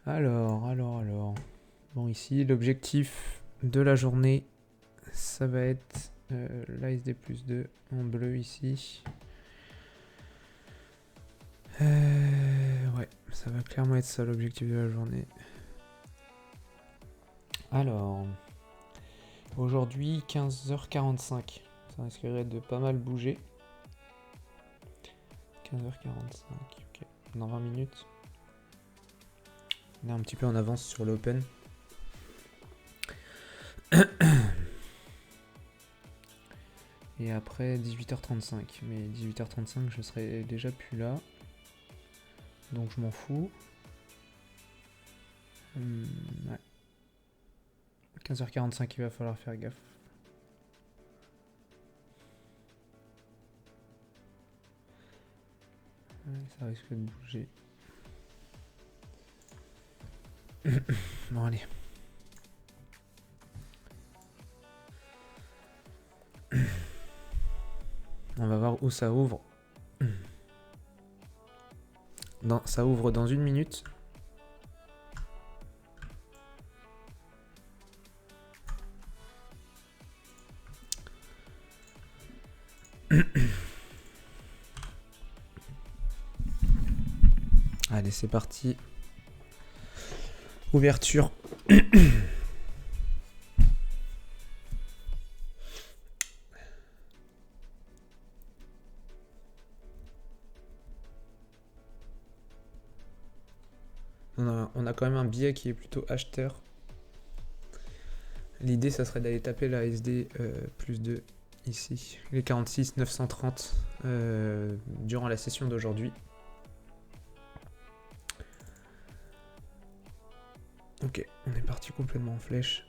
Alors. Bon, ici, l'objectif de la journée, ça va être l'ASD plus 2 en bleu ici. Ouais, ça va clairement être ça l'objectif de la journée. Alors, aujourd'hui, 15h45. Ça risquerait de pas mal bouger. 15h45, ok. Dans 20 minutes. On est un petit peu en avance sur l'open. Et après 18h35. Mais 18h35, je serai déjà plus là. Donc je m'en fous. Ouais. 15h45, il va falloir faire gaffe. Ouais, ça risque de bouger. Bon, allez. On va voir où ça ouvre. Ça ouvre dans 1 minute. Allez, c'est parti. Ouverture. On a quand même un biais qui est plutôt acheteur. L'idée, ça serait d'aller taper la SD plus 2 ici. Les 46 930 durant la session d'aujourd'hui. Ok, on est parti complètement en flèche.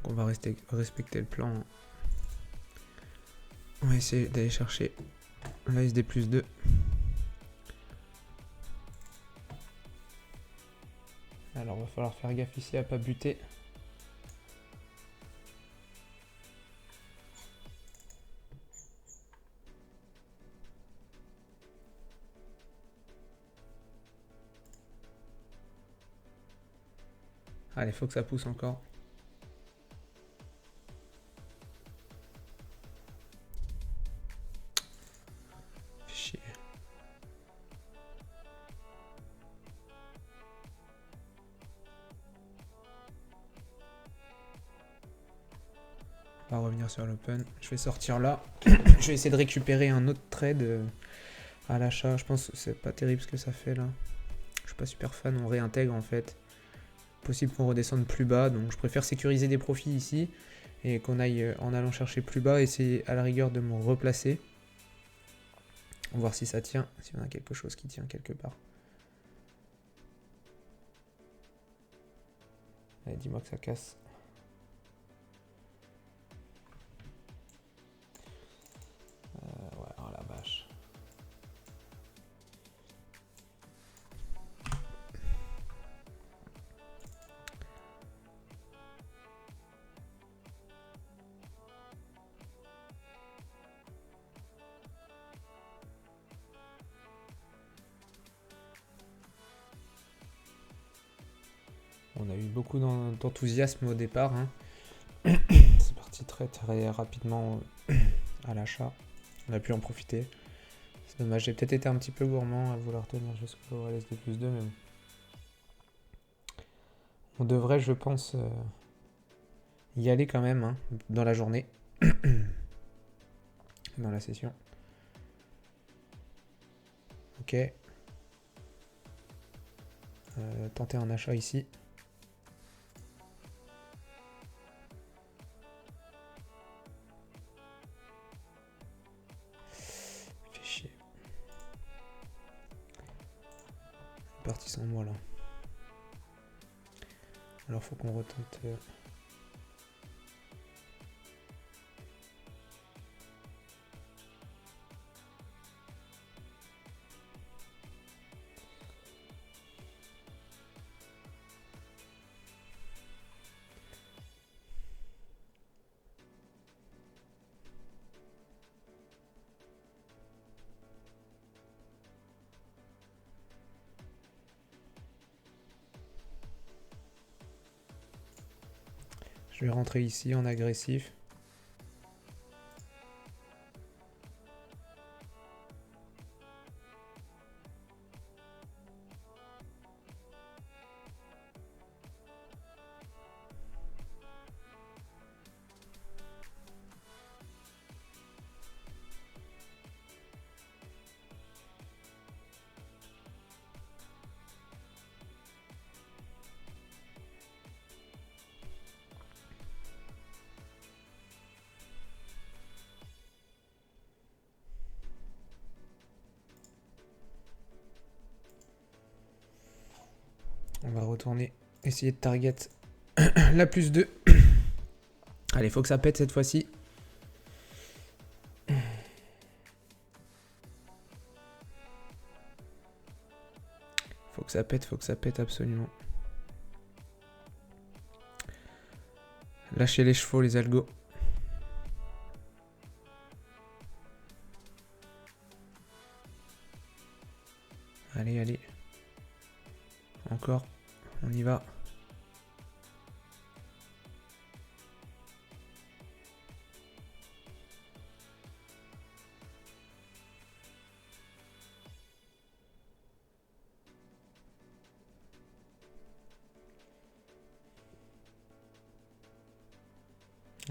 On va respecter le plan. On va essayer d'aller chercher la SD plus 2. Alors, va falloir faire gaffe ici à pas buter. Allez, faut que ça pousse encore. Chier. On va revenir sur l'open. Je vais sortir là. Je vais essayer de récupérer un autre trade à l'achat. Je pense que c'est pas terrible ce que ça fait là. Je suis pas super fan. On réintègre en fait. Possible qu'on redescende plus bas. Donc je préfère sécuriser des profits ici. Et qu'on aille en allant chercher plus bas. Essayer à la rigueur de me replacer. On va voir si ça tient. Si on a quelque chose qui tient quelque part. Allez, dis-moi que ça casse. Ouais, oh la vache. On a eu beaucoup d'enthousiasme au départ. Hein. C'est parti très rapidement à l'achat. On a pu en profiter. C'est dommage, j'ai peut-être été un petit peu gourmand à vouloir tenir jusqu'au LSD plus 2, mais bon. On devrait, je pense, y aller quand même hein, dans la journée. Dans la session. Ok. Tenter un achat ici. Fait chier. Parti sans moi là. Alors faut qu'on retente. Je vais rentrer ici en agressif. On va retourner, essayer de target la plus 2. Allez, faut que ça pète cette fois-ci. Faut que ça pète absolument. Lâchez les chevaux, les algos. Allez, allez. Encore. On y va.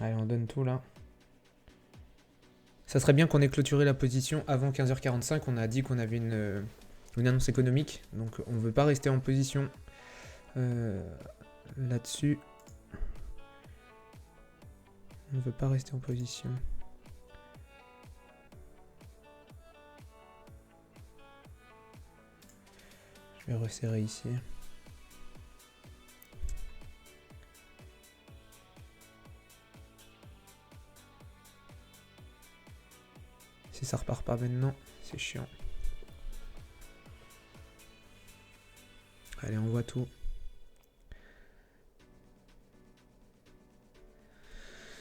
Allez, on donne tout là. Ça serait bien qu'on ait clôturé la position avant 15h45. On a dit qu'on avait une annonce économique. Donc on ne veut pas rester en position là-dessus. On ne veut pas rester en position. Je vais resserrer ici. Si ça repart pas maintenant, c'est chiant. Allez, on voit tout.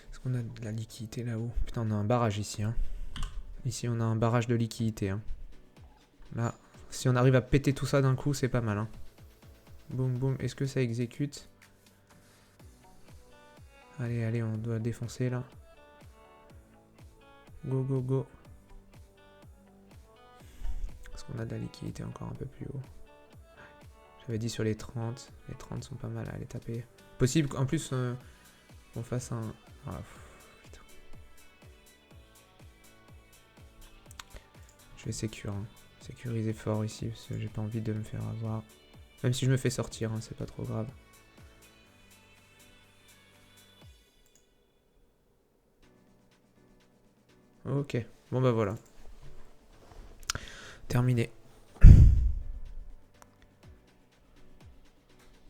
Est-ce qu'on a de la liquidité là-haut? Putain, on a un barrage ici. Hein. Ici, on a un barrage de liquidité. Hein. Là, si on arrive à péter tout ça d'un coup, c'est pas mal. Hein. Boum, boum. Est-ce que ça exécute? Allez, allez, on doit défoncer là. Go, go, go. Est-ce qu'on a de la liquidité encore un peu plus haut? J'avais dit sur les 30. Les 30 sont pas mal à aller taper. Possible qu'en plus, on fasse un... Ah, putain. Je vais sécuriser fort ici, parce que j'ai pas envie de me faire avoir. Même si je me fais sortir, hein, c'est pas trop grave. Ok, bon bah voilà. Terminé.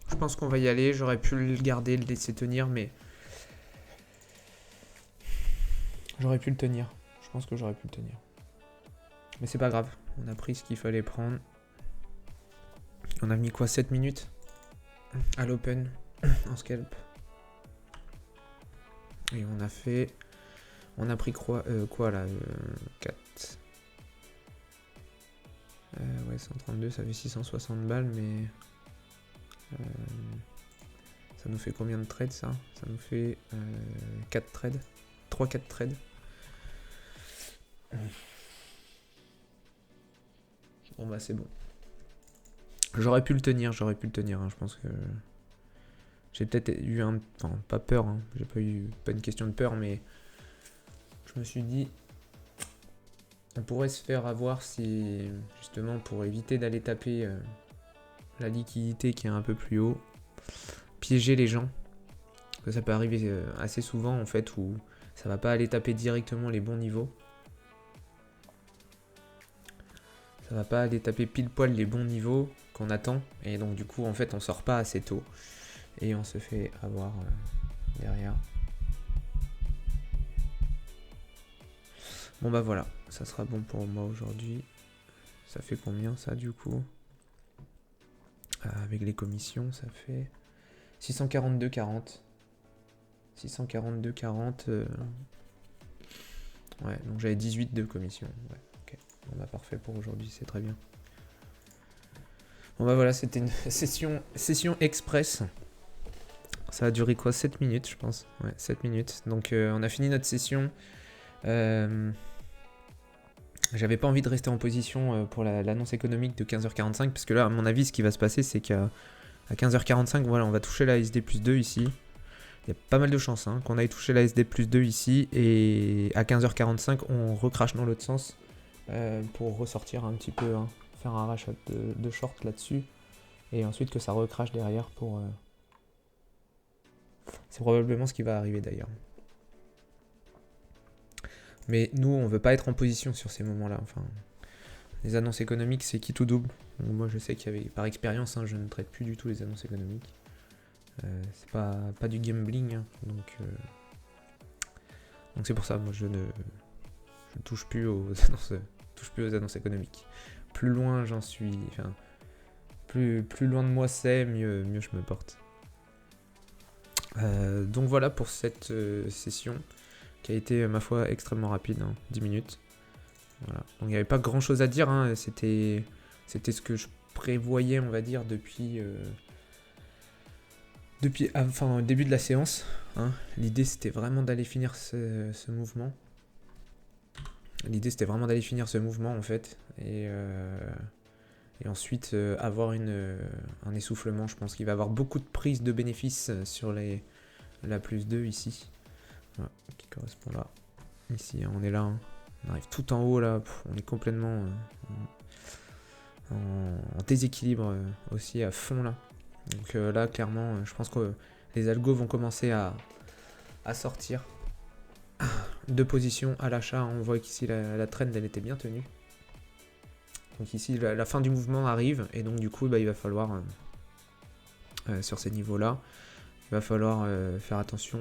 Je pense qu'on va y aller, j'aurais pu le garder, le laisser tenir, mais... J'aurais pu le tenir. Je pense que j'aurais pu le tenir. Mais c'est pas grave, on a pris ce qu'il fallait prendre. On a mis quoi, 7 minutes à l'open en scalp. Et on a fait... On a pris quoi là 4. Ouais, 132, ça fait 660 balles, mais... ça nous fait combien de trades, ça? Ça nous fait 4 trades. 3-4 trades. Bon bah c'est bon. J'aurais pu le tenir, hein. Je pense que... J'ai peut-être eu un... Enfin, pas peur, hein. J'ai pas une question de peur, mais... Je me suis dit... on pourrait se faire avoir si, justement, pour éviter d'aller taper la liquidité qui est un peu plus haut, piéger les gens. Ça peut arriver assez souvent, en fait, où ça va pas aller taper directement les bons niveaux. Ça va pas aller taper pile poil les bons niveaux qu'on attend. Et donc, du coup, en fait, on sort pas assez tôt. Et on se fait avoir derrière. Bon bah voilà, ça sera bon pour moi aujourd'hui. Ça fait combien ça du coup? Avec les commissions, ça fait 642,40. 642,40. Ouais, donc j'avais 18 de commission. Ouais, ok. Bon bah parfait pour aujourd'hui, c'est très bien. Bon bah voilà, c'était une session express. Ça a duré quoi? 7 minutes, je pense. Ouais, 7 minutes. Donc on a fini notre session. J'avais pas envie de rester en position pour l'annonce économique de 15h45, parce que là, à mon avis, ce qui va se passer, c'est qu'à 15h45, voilà, on va toucher la SD plus 2 ici. Il y a pas mal de chances qu'on aille toucher la SD plus 2 ici, et à 15h45, on recrache dans l'autre sens pour ressortir un petit peu, faire un rachat de short là-dessus, et ensuite que ça recrache derrière pour... C'est probablement ce qui va arriver d'ailleurs. Mais nous, on veut pas être en position sur ces moments-là. Enfin, les annonces économiques, c'est qui tout double. Donc moi, je sais qu'il y avait, par expérience, je ne traite plus du tout les annonces économiques. C'est pas du gambling, donc c'est pour ça. Moi, je ne touche plus aux annonces économiques. Plus loin j'en suis, enfin, plus loin de moi c'est, mieux je me porte. Donc voilà pour cette session qui a été, ma foi, extrêmement rapide, 10 minutes. Voilà. Donc il n'y avait pas grand chose à dire, c'était ce que je prévoyais, on va dire, depuis le début de la séance. L'idée c'était vraiment d'aller finir ce mouvement. L'idée c'était vraiment d'aller finir ce mouvement en fait. Et ensuite avoir un essoufflement. Je pense qu'il va y avoir beaucoup de prises de bénéfices sur la plus 2 ici. Voilà, qui correspond là. Ici, on est là. On arrive tout en haut là. On est complètement en déséquilibre aussi à fond là. Donc là, clairement, je pense que les algos vont commencer à sortir de position à l'achat. On voit qu'ici la trend elle était bien tenue. Donc ici la fin du mouvement arrive et donc du coup il va falloir sur ces niveaux là, il va falloir faire attention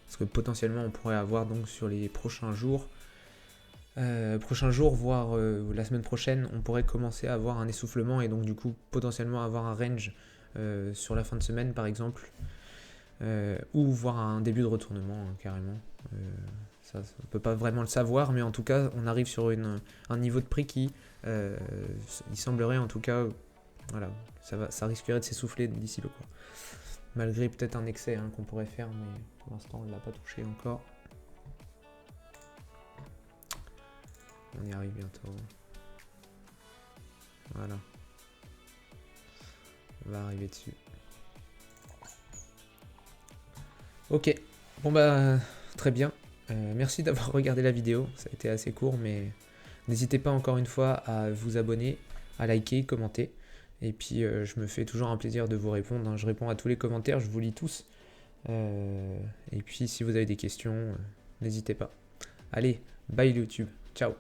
parce que potentiellement on pourrait avoir donc sur les prochains jours voire la semaine prochaine, on pourrait commencer à avoir un essoufflement et donc du coup potentiellement avoir un range sur la fin de semaine par exemple, ou voir un début de retournement carrément. Ça, on peut pas vraiment le savoir, mais en tout cas on arrive sur un niveau de prix qui il semblerait en tout cas, voilà, ça risquerait de s'essouffler d'ici le quoi. Malgré peut-être un excès qu'on pourrait faire, mais pour l'instant on ne l'a pas touché encore. On y arrive bientôt. Voilà. On va arriver dessus. Ok. Bon bah très bien. Merci d'avoir regardé la vidéo. Ça a été assez court, mais n'hésitez pas encore une fois à vous abonner, à liker, commenter. Et puis je me fais toujours un plaisir de vous répondre. Je réponds à tous les commentaires, je vous lis tous. Et puis si vous avez des questions, n'hésitez pas. Allez, bye YouTube. Ciao.